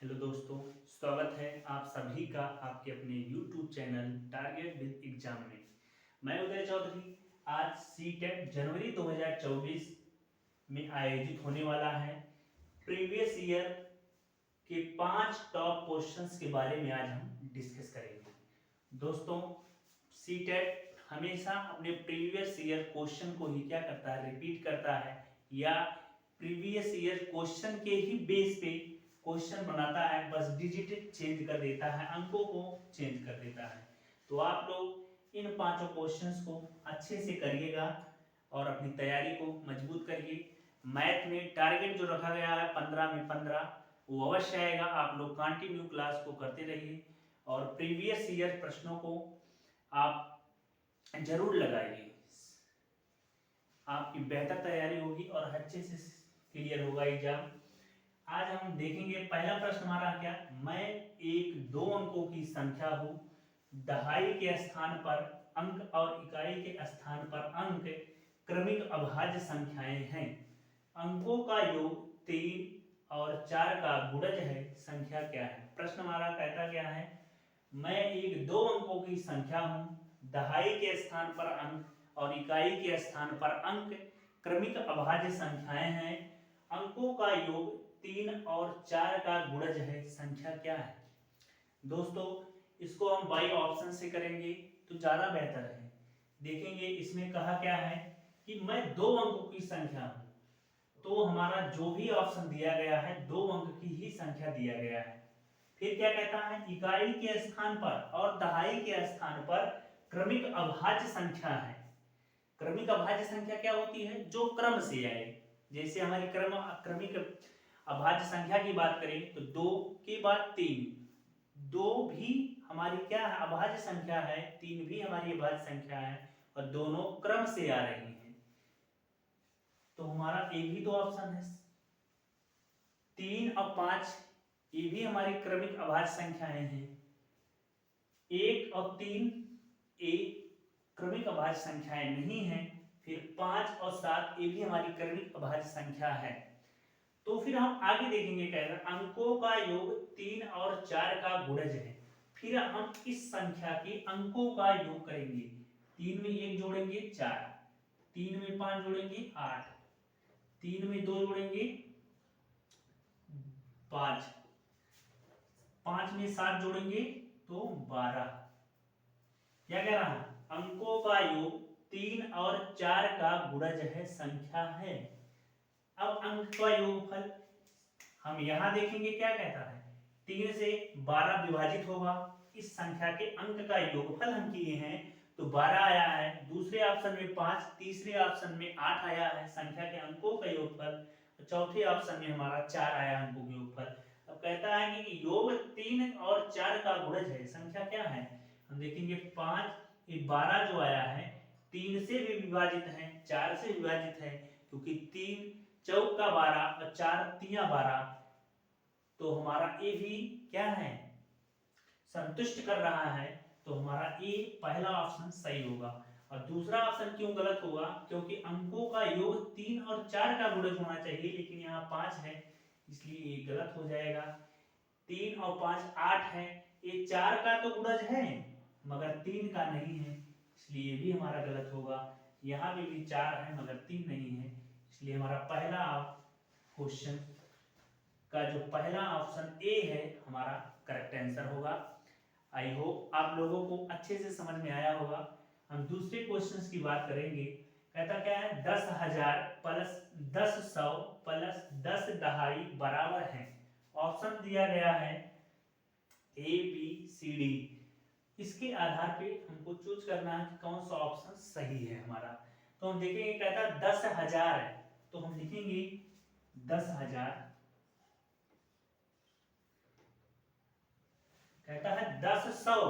Hello दोस्तों, स्वागत है आप सभी का आपके अपने YouTube channel target with exam में। मैं उदय चौधरी। आज सीटेट जनवरी 2024 में आयोजित होने वाला है। प्रीवियस ईयर के 5 टॉप क्वेश्चंस के बारे में आज हम डिस्कस करेंगे। दोस्तों, सीटेट हमेशा अपने प्रीवियस ईयर क्वेश्चन को ही क्या करता है, रिपीट करता है या प्रीवियस ईयर क्वेश्चन के ही बेस पे क्वेश्चन बनाता है, बस डिजिट चेंज कर देता है, अंकों को चेंज कर देता है। तो आप लोग इन पांचों क्वेश्चंस को अच्छे से करिएगा और अपनी तैयारी को मजबूत करिए। मैथ में टारगेट जो रखा गया है 15 में 15 वो अवश्य आएगा। आप लोग कंटिन्यू क्लास को करते रहिए और प्रीवियस ईयर प्रश्नों को आप जरूर लगाइए। आपकी बेहतर तैयारी होगी और अच्छे से क्लियर होगा एग्जाम। आज हम देखेंगे पहला प्रश्न हमारा क्या, मैं एक दो अंकों की संख्या हूं, दहाई के स्थान पर अंक और इकाई के स्थान पर अंक क्रमिक अभाज्य संख्याएं हैं। अंकों का योग 3 और 4 का गुणज है, संख्या क्या है। प्रश्न हमारा कहता क्या है, मैं एक दो अंकों की संख्या हूं, दहाई के स्थान पर अंक और इकाई के स्थान पर अंक क्रमिक अभाज्य संख्याएं हैं। अंकों का योग 3 और 4 का गुणज है, संख्या क्या है। दोस्तों, इसको हम बाई ऑप्शन से करेंगे तो ज्यादा बेहतर है। देखेंगे इसमें कहा क्या है कि मैं दो अंकों की संख्या हूं, तो हमारा जो भी ऑप्शन दिया गया है दो अंक की ही संख्या दिया गया है। फिर क्या कहता है, इकाई के स्थान पर और दहाई के स्थान पर क्रमिक अभाज्य संख्या है। क्रमिक अभाज्य संख्या क्या होती है, जो क्रम से आए। जैसे हमारी क्रमिक अभाज्य संख्या की बात करें तो 2 के बाद 3, 2 भी हमारी क्या है, अभाज्य संख्या है, 3 भी हमारी अभाज्य संख्या है और दोनों क्रम से आ रही हैं। तो हमारा एक ही दो ऑप्शन है, 3 और 5, ये भी हमारी क्रमिक अभाज्य संख्याएं हैं। 1 और 3 ये क्रमिक अभाज्य संख्याएं नहीं है। फिर 5 और 7 ये भी हमारी क्रमिक अभाज्य संख्या है। तो फिर हम आगे देखेंगे, कह रहे हैं अंकों का योग 3 और 4 का गुणज है। फिर हम इस संख्या के अंकों का योग करेंगे। 3 में 1 जोड़ेंगे 4, 3 में 5 जोड़ेंगे 8, 3 में 2 जोड़ेंगे 5, 5 में 7 जोड़ेंगे तो 12। क्या कह रहा है, अंकों का योग 3 और 4 का गुणज है, संख्या है। अब अंक का योगफल हम यहां देखेंगे क्या कहता है, 3 से 12 विभाजित होगा। इस संख्या के अंक का योगफल हम किए हैं तो 12 आया है। दूसरे ऑप्शन में 5, तीसरे ऑप्शन में 8 आया है संख्या के अंकों का योगफल। चौथे ऑप्शन में हमारा 4 आया अंकों का योगफल। अब कहता है कि योग 3 और 4 का गुणज है, संख्या क्या है। हम देखेंगे 5, ये 12 जो आया है 3 से भी विभाजित है, 4 से विभाजित है, क्योंकि 3 चौक का 12 और 4 तिया 12, तो हमारा ए भी क्या है, संतुष्ट कर रहा है। तो हमारा ए पहला ऑप्शन सही होगा। और दूसरा ऑप्शन क्यों गलत होगा, क्योंकि अंकों का योग 3 और 4 का गुणज होना चाहिए, लेकिन यहाँ 5 है, इसलिए ये गलत हो जाएगा। 3 और 5 8 है, ये 4 का तो गुणज है मगर 3 का नहीं है, इसलिए ये भी हमारा गलत होगा। यहाँ भी 4 है मगर 3 नहीं है, इसलिए हमारा पहला क्वेश्चन का जो पहला ऑप्शन ए है हमारा करेक्ट आंसर होगा। आई होप आप लोगों को अच्छे से समझ में आया होगा। हम दूसरे क्वेश्चंस की बात करेंगे। कहता क्या है, 10,000 प्लस 10,100 प्लस 10 दहाई बराबर है। ऑप्शन दिया गया है ए बी सी डी। इसके आधार पे हमको चूज करना है कि कौन सा ऑप्शन सही है हमारा। तो हम देखेंगे, कहता है 10,000 है तो हम लिखेंगे 10,000। कहता है 10,100,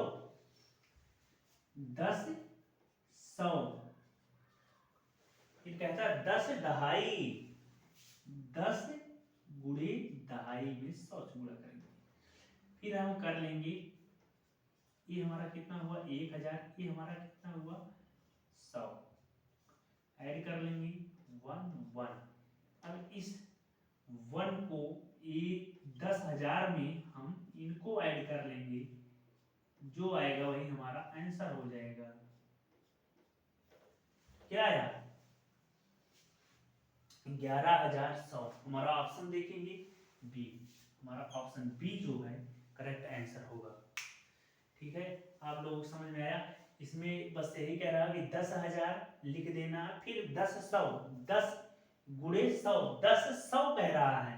10,100। फिर कहता है 10 दहाई, 10 गुणे दहाई में 100 से गुणा करेंगे। फिर हम कर लेंगे, ये हमारा कितना हुआ 1,000, ये हमारा कितना हुआ 100, ऐड कर लेंगे 1 1। अब इस 1 को 1 10,000 में हम इनको ऐड कर लेंगे, जो आएगा वही हमारा आंसर हो जाएगा। क्या आया? 11,100। हमारा ऑप्शन देखेंगे बी, हमारा ऑप्शन बी जो है करेक्ट आंसर होगा। ठीक है, आप लोगों को समझ में आया? इसमें बस यही कह रहा कि 10,000 लिख देना, फिर 10,100, 10 गुणे 100, 10,100 कह रहा है,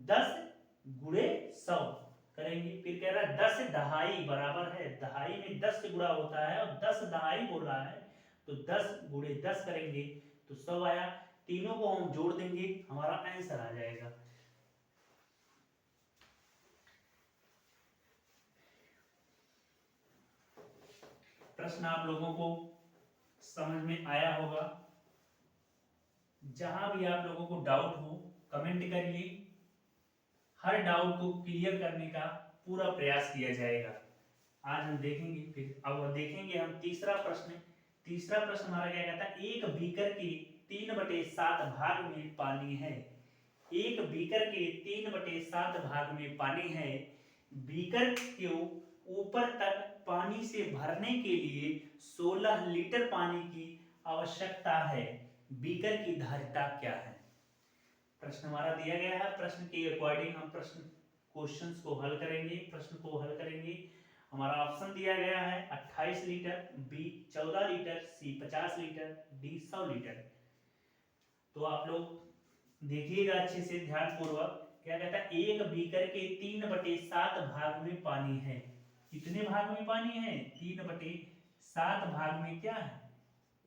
10 गुणे 100 करेंगे। फिर कह रहा है 10 दहाई बराबर है, दहाई में 10 से गुणा होता है और 10 दहाई बोल रहा है, तो 10 गुणे 10 करेंगे तो 100 आया। तीनों को हम जोड़ देंगे, हमारा आंसर आ जाएगा। प्रश्न आप लोगों को समझ में आया होगा। जहां भी आप लोगों को डाउट हो कमेंट करिए, हर डाउट को क्लियर करने का पूरा प्रयास किया जाएगा। आज हम देखेंगे, फिर अब देखेंगे हम तीसरा प्रश्न। तीसरा प्रश्न हमारा क्या कहता है? एक बीकर के 3/7 भाग में पानी है। एक बीकर के 3/7 भाग में पानी है। बीकर को ऊपर तक पानी से भरने के लिए 16 लीटर पानी की आवश्यकता है। बीकर की धारिता क्या है? प्रश्न हमारा दिया गया है, प्रश्न के अकॉर्डिंग हम प्रश्न क्वेश्चंस को हल करेंगे, प्रश्न को हल करेंगे। हमारा ऑप्शन दिया गया है 28 लीटर, बी 14 लीटर, सी 50 लीटर, डी 100 लीटर। तो आप लोग देखिएगा अच्छे से ध्यानपूर्वक। क्या कहता है? एक बीकर के 3/7 भाग में पानी है। कितने भाग में पानी है? 3/7 भाग में क्या है?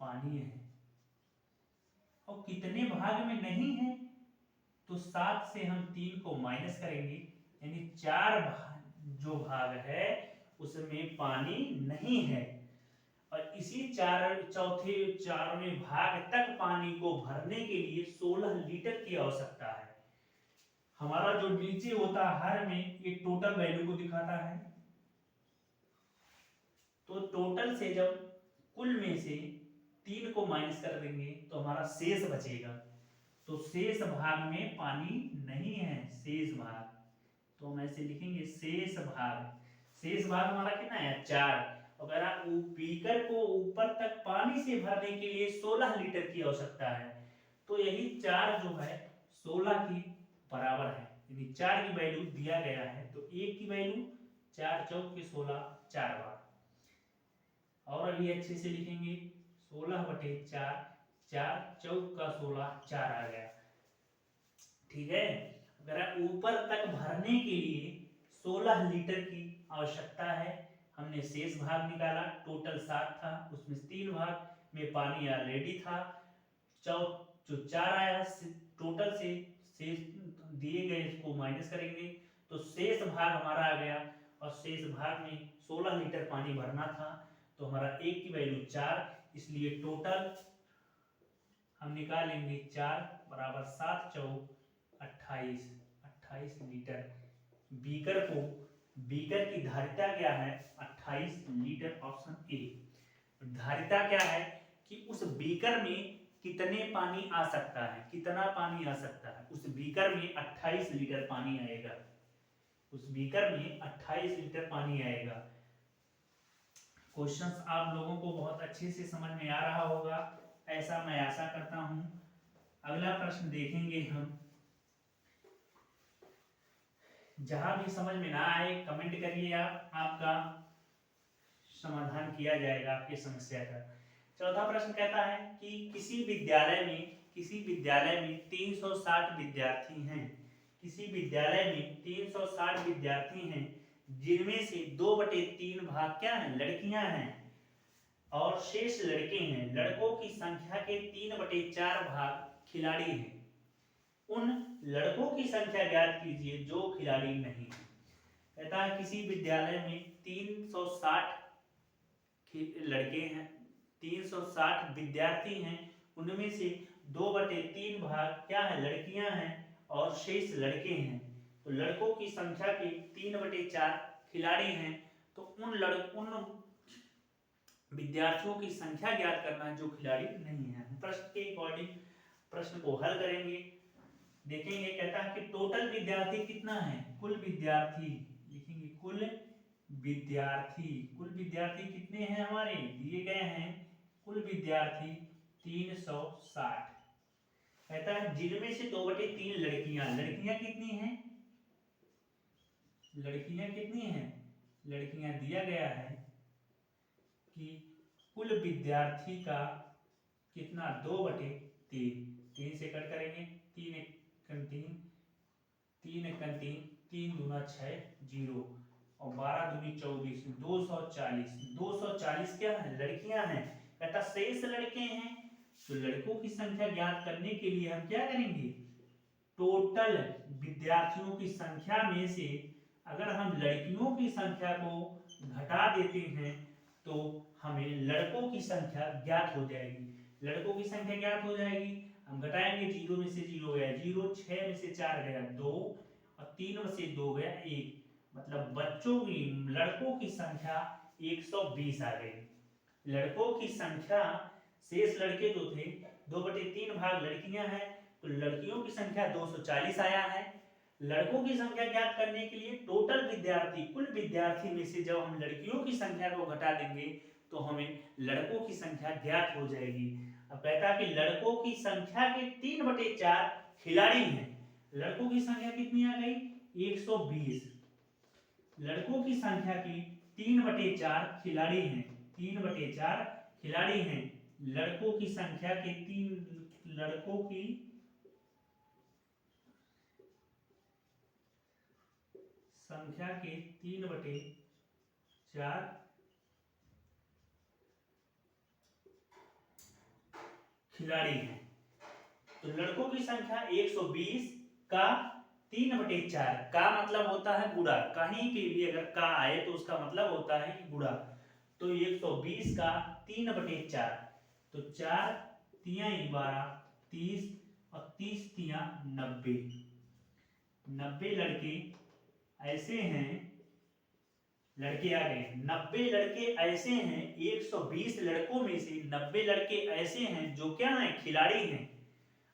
पानी है। और कितने भाग में नहीं है? तो 7 से हम 3 को माइनस करेंगे, यानी 4 भाग जो भाग है उसमें पानी नहीं है। और इसी चारवें भाग तक पानी को भरने के लिए 16 लीटर की आवश्यकता है। हमारा जो नीचे होता है हर में, ये टोटल वैल्यू को दिखाता है। तो टोटल से जब कुल में से 3 को माइनस कर देंगे तो हमारा शेष बचेगा। तो शेष भाग में पानी नहीं है, शेष भाग। तो हम ऐसे लिखेंगे शेष भाग। शेष भाग हमारा कितना है? 4। अगर आप बीकर को ऊपर तक पानी से भरने के लिए 16 लीटर की आवश्यकता है, तो यही 4 जो है 16 की बराबर है, यानी 4 की वैल्यू दिया गया है। तो 1 की वैल्यू 4 चौक के 16, 4 बार। और अभी अच्छे से लिखेंगे 16/4, 4 चौक का 16, 4 आ गया। ठीक है, अगर ऊपर तक भरने के लिए 16 लीटर की आवश्यकता है। हमने शेष भाग निकाला, टोटल 7 था, उसमें 3 भाग में पानी ऑलरेडी था। जो 4 आया टोटल से शेष दिए गए इसको माइनस करेंगे तो शेष भाग हमारा आ गया। और शेष भाग में 16 लीटर पानी भरना था, तो हमारा 1 की वैल्यू 4, इसलिए टोटल हम निकालेंगे 4 बराबर 7 चौक 28 लीटर। बीकर की धारिता क्या है? 28 लीटर, ऑप्शन ए। धारिता क्या है कि उस बीकर में कितने पानी आ सकता है, कितना पानी आ सकता है। उस बीकर में 28 लीटर पानी आएगा, उस बीकर में 28 लीटर पानी आएगा। क्वेश्चंस आप लोगों को बहुत अच्छे से समझ में आ रहा होगा, ऐसा मैं आशा करता हूं। अगला प्रश्न देखेंगे हम। जहां भी समझ में ना आए कमेंट करिए, आपका समाधान किया जाएगा आपकी समस्या का। चौथा प्रश्न कहता है कि किसी विद्यालय में 360 विद्यार्थी हैं। किसी विद्यालय में 360 विद्यार्थी हैं, जिनमें से 2/3 भाग क्या है? लड़कियां हैं और शेष लड़के हैं। लड़कों की संख्या के 3/4 भाग खिलाड़ी हैं। उन लड़कों की संख्या ज्ञात कीजिए जो खिलाड़ी नहीं है। कहता है किसी विद्यालय में 360 लड़के हैं, 360 विद्यार्थी हैं, उनमें से 2/3 भाग क्या है? लड़कियां हैं और शेष लड़के हैं। तो लड़कों की संख्या के 3/4 खिलाड़ी हैं, तो उन विद्यार्थियों की संख्या ज्ञात करना है जो खिलाड़ी नहीं है। प्रश्न के अकॉर्डिंग प्रश्न को हल करेंगे, देखेंगे। कहता कहता है कि टोटल विद्यार्थी कितना है, कुल विद्यार्थी लिखेंगे, कुल विद्यार्थी कितने हैं हमारे दिए गए हैं, कुल विद्यार्थी 360। कहता है जिनमें से 2/3 लड़कियां, लड़कियां दिया गया है कि कुल विद्यार्थी का कितना 2/3, 3 से कट करेंगे, 3 3 दूना 6 0 और 12 दूनी 24, 240 क्या है लड़कियां हैं। कहता शेष लड़के हैं, तो लड़कों की संख्या ज्ञात करने के लिए हम क्या करेंगे, टोटल विद्यार्थियों की संख्या में से अगर हम लड़कियों की संख्या को घटा देते हैं तो हमें लड़कों की संख्या ज्ञात हो जाएगी। लड़कों की संख्या ज्ञात हो जाएगी, हम घटाएंगे, 0 में से 0 गया 0, 6 में से 4 गया 2 और 3 में से 2 गया 1, मतलब बच्चों की लड़कों की संख्या 120 आ गई। लड़कों की संख्या, शेष लड़के जो थे 2/3 भाग लड़कियां हैं, तो लड़कियों की संख्या 240 आया है। लड़कों की संख्या ज्ञात करने के लिए टोटल विद्यार्थी, कुल विद्यार्थी में से जब हम लड़कियों की संख्या को घटा देंगे तो हमें लड़कों की संख्या ज्ञात हो जाएगी। अब कहता है कि लड़कों की संख्या के 3/4 खिलाड़ी हैं। लड़कों की संख्या कितनी आ गई, 120। लड़कों की संख्या की 3/4 खिलाड़ी हैं, 3/4 खिलाड़ी हैं। लड़कों की संख्या के 3 लड़कों की संख्या के 3/4 खिलाड़ी हैं। तो लड़कों की संख्या 120 का 3/4, का मतलब होता है गुणा, कहीं के भी अगर का आए तो उसका मतलब होता है गुणा। तो 120 का 3/4, तो 4 तिया 12 30 और 30 तिया 90। 90 लड़के ऐसे हैं, लड़के आ गए 90 लड़के ऐसे हैं, 120 लड़कों में से 90 लड़के ऐसे हैं जो क्या हैं, खिलाड़ी हैं।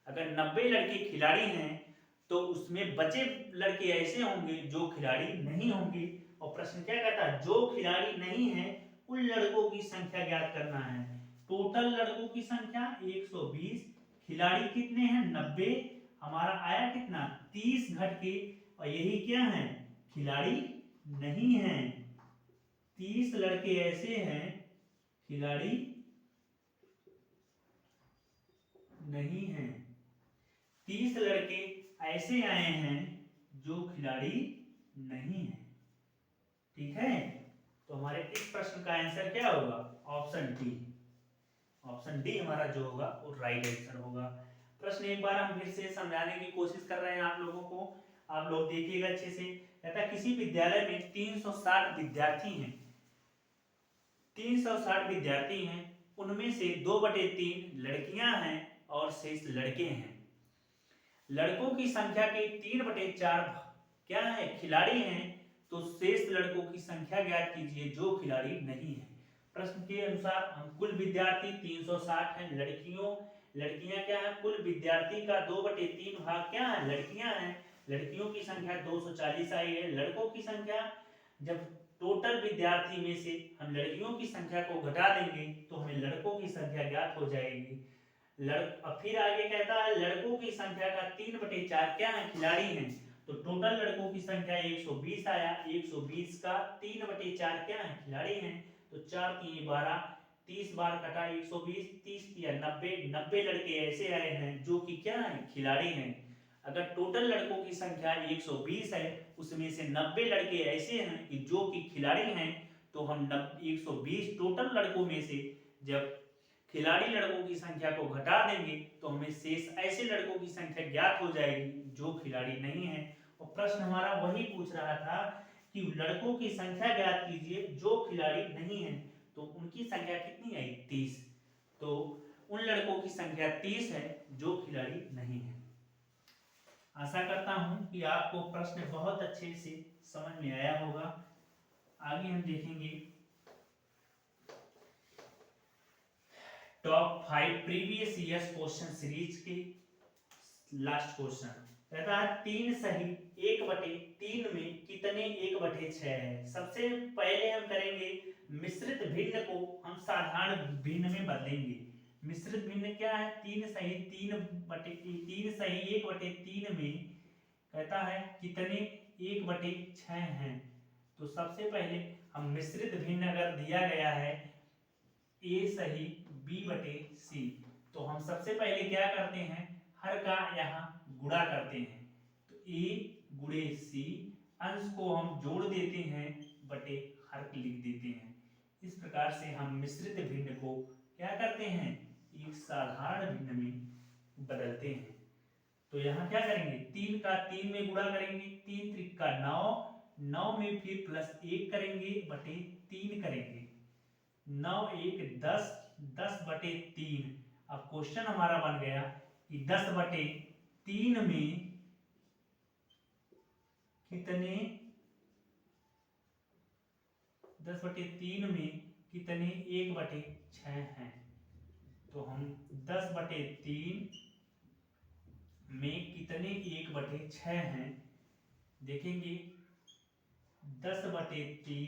अगर 90 लड़के खिलाड़ी हैं तो उसमें बचे लड़के ऐसे होंगे जो खिलाड़ी नहीं होंगे। और प्रश्न क्या कहता है, जो खिलाड़ी नहीं है उन लड़कों की संख्या ज्ञात करना है। टोटल लड़कों की संख्या 120, खिलाड़ी कितने हैं 90, हमारा आया कितना 30 घट के, और यही क्या है, खिलाड़ी नहीं है। 30 लड़के ऐसे हैं, खिलाड़ी नहीं हैं। 30 लड़के ऐसे आए हैं जो खिलाड़ी नहीं है। ठीक है, तो हमारे इस प्रश्न का आंसर क्या होगा, ऑप्शन डी। ऑप्शन डी हमारा जो होगा वो राइट आंसर होगा। प्रश्न एक बार हम फिर से समझाने की कोशिश कर रहे हैं आप लोगों को, आप लोग देखिएगा अच्छे से। कहता है किसी विद्यालय में 360 विद्यार्थी हैं, 360 विद्यार्थी हैं, उनमें से 2/3 लड़कियां हैं और शेष लड़के हैं। लड़कों की संख्या के 3/4 क्या है, खिलाड़ी हैं, तो शेष लड़कों की संख्या ज्ञात कीजिए जो खिलाड़ी नहीं है। प्रश्न के अनुसार हम कुल विद्यार्थी 360 हैं, लड़कियां क्या है, कुल विद्यार्थी का 2/3 भाग क्या है, लड़कियां हैं। लड़कियों की संख्या 240 आई है। लड़कों की संख्या, जब टोटल विद्यार्थी में से हम लड़कियों की संख्या को घटा देंगे तो हमें लड़कों की संख्या ज्ञात हो जाएगी। अब फिर आगे कहता है लड़कों की संख्या का 3/4 क्या है, खिलाड़ी हैं, तो टोटल लड़कों की संख्या 120 आया, 120 का 3/4 क्या है, खिलाड़ी हैं, तो 4 3 12, 30 बार कटा 120, 30 या 90, 90 लड़के ऐसे आए हैं जो कि क्या है, खिलाड़ी हैं। अगर टोटल लड़कों की संख्या 120 है, उसमें से 90 लड़के ऐसे हैं कि जो कि खिलाड़ी हैं, तो हम 120 टोटल लड़कों में से जब खिलाड़ी लड़कों की संख्या को घटा देंगे तो हमें शेष ऐसे लड़कों की संख्या ज्ञात हो जाएगी जो खिलाड़ी नहीं है। और प्रश्न हमारा वही पूछ रहा था कि लड़कों की संख्या ज्ञात कीजिए जो खिलाड़ी नहीं है, तो उनकी संख्या कितनी आई, 30। तो उन लड़कों की संख्या 30 है जो खिलाड़ी नहीं है। आशा करता हूं कि आपको प्रश्न बहुत अच्छे से समझ में आया होगा। आगे हम देखेंगे top 5 previous years question series के लास्ट क्वेश्चन कहता है 3 सही 1/3 में कितने 1/6 है। सबसे पहले हम करेंगे मिश्रित भिन्न को हम साधारण भिन्न में बदलेंगे। मिश्रित भिन्न क्या है, 3 सही 1/3 में कहता है कितने 1/6 हैं। तो सबसे पहले हम मिश्रित भिन्न अगर दिया गया है a सही b/c, तो हम सबसे पहले क्या करते हैं, हर का यहाँ गुणा करते हैं। तो a गुणे c, अंश को हम जोड़ देते हैं बटे हर लिख देते हैं। इस प्रकार से हम मिश्रित भिन्न को क्या करते हैं, एक साधारण भिन्न में बदलते हैं। तो यहाँ क्या करेंगे, 3 का 3 में गुणा करेंगे, 3 त्रिका 9, 9 में फिर +1 करेंगे बटे 3 करेंगे, 9 1 10, 10/3। अब क्वेश्चन हमारा बन गया कि 10/3 में कितने 10/3 में कितने 1/6 हैं। तो हम 10/3 में कितने 1/6 हैं देखेंगे। 10/3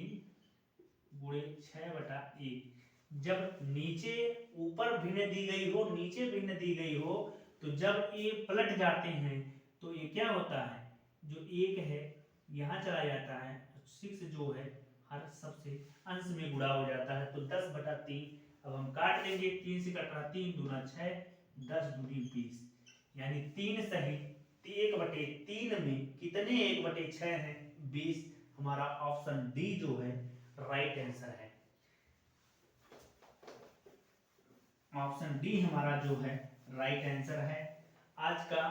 गुणे 6/1। जब नीचे ऊपर भिन्न दी गई हो, नीचे भिन्न दी गई हो, तो जब ये पलट जाते हैं तो ये क्या होता है, जो 1 है यहाँ चला जाता है, 6 जो है हर सबसे अंश में गुणा हो जाता है। तो 10/3 अब हम काट देंगे, 3 से कट रहा, 3 दूना 6, 10 दूनी 20, यानी 3 सही 1/3 में कितने 1/6 हैं, 20। हमारा ऑप्शन डी जो है राइट आंसर है। ऑप्शन डी हमारा जो है राइट आंसर है। आज का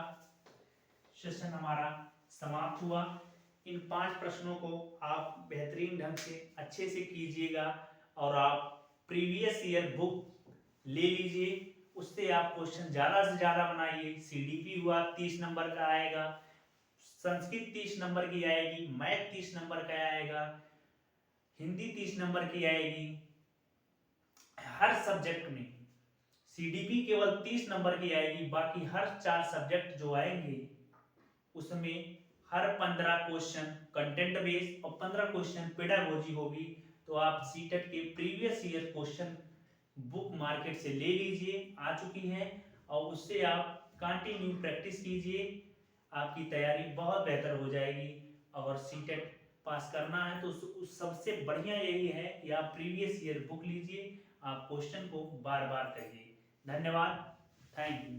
सेशन हमारा समाप्त हुआ। इन 5 प्रश्नों को आप बेहतरीन ढंग से अच्छे से कीजिएगा और आप प्रीवियस ईयर बुक ले लीजिए, उससे आप क्वेश्चन ज़्यादा से ज़्यादा बनाइए। सीडीपी हुआ 30 नंबर का आएगा, संस्कृत 30 नंबर की आएगी, मैथ 30 नंबर का आएगा, हिंदी 30 नंबर की आएगी। हर सब्जेक्ट में सीडीपी केवल 30 नंबर की आएगी, बाकी हर 4 सब्जेक्ट जो आएंगे उसमें हर 15 क्वेश्चन कंटेंट बेस्ड और 15 क्वेश्चन पेडागोजी होगी। तो आप सीटेट के previous year question book market से ले लीजिए, आ चुकी है, और उससे आप कंटिन्यू प्रैक्टिस कीजिए, आपकी तैयारी बहुत बेहतर हो जाएगी। अगर सीटेट पास करना है तो उस सबसे बढ़िया यही है कि आप प्रीवियस ईयर बुक लीजिए, आप क्वेश्चन को बार बार करिए। धन्यवाद, थैंक यू।